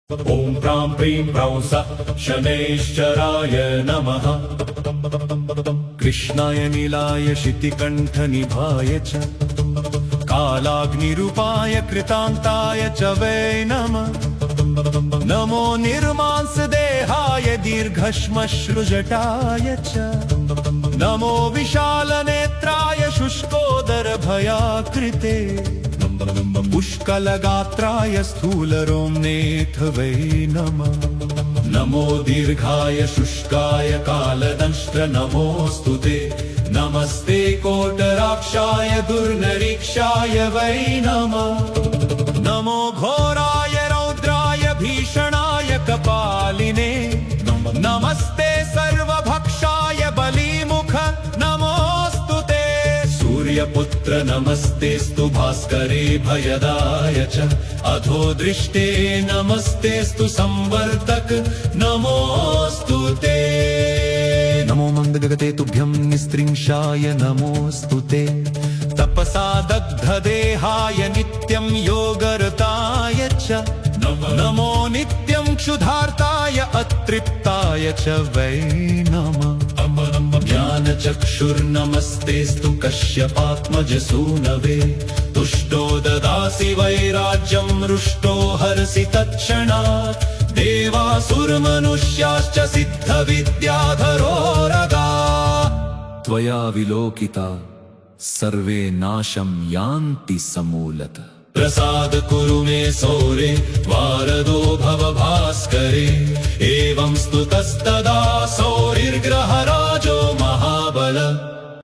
ॐ प्रां प्रीं प्रौं स शनैश्चराय नमः। कृष्णाय नीलाय शितिकण्ठनिभाय च कालाग्निरूपाय कृतान्ताय च वै नमः। नमो निर्मांसदेहाय दीर्घश्मश्रुजटाय च नमो विशालनेत्राय शुष्कोदरभयाकृते पुष्कलगात्राय स्थूलरोम्नेऽथ वै नमः। नमो दीर्घाय शुष्काय कालदंष्ट्र नमोऽस्तु ते। नमस्ते कोटराक्षाय दुर्निरीक्षाय वै नमः। नमो घोराय रौद्राय भीषणाय कपालिने नमस्ते सर्वभक्षाय बलिमुख नमोऽस्तु ते। सूर्यपुत्र नमस्तेस्तु भास्करे भयदाय च अधो दृष्टे नमस्तेस्तु संवर्तक नमोऽस्तु ते। नमो मन्दगते तुभ्यं निस्त्रिंशाय नमोऽस्तु ते। तपसा दग्धदेहाय नित्यं योगरताय च नमो नित्यं क्षुधार्ताय अतृप्ताय च वै नमः। ज्ञानचक्षुर्नमस्तेस्तु कश्यपात्मजसूनवे। तुष्टो ददासि वैराज्यं रुष्टो हरसि तत्क्षणात्। देवासुरमनुष्याश्च सिद्धविद्याधरोरगा त्वया विलोकिता सर्वे नाशं यान्ति समूलतः। प्रसाद कुरु मे सौरे वारदो भव भास्करे। एवं स्तुतस्तदा सौरिर्ग्रहराजो महाबल।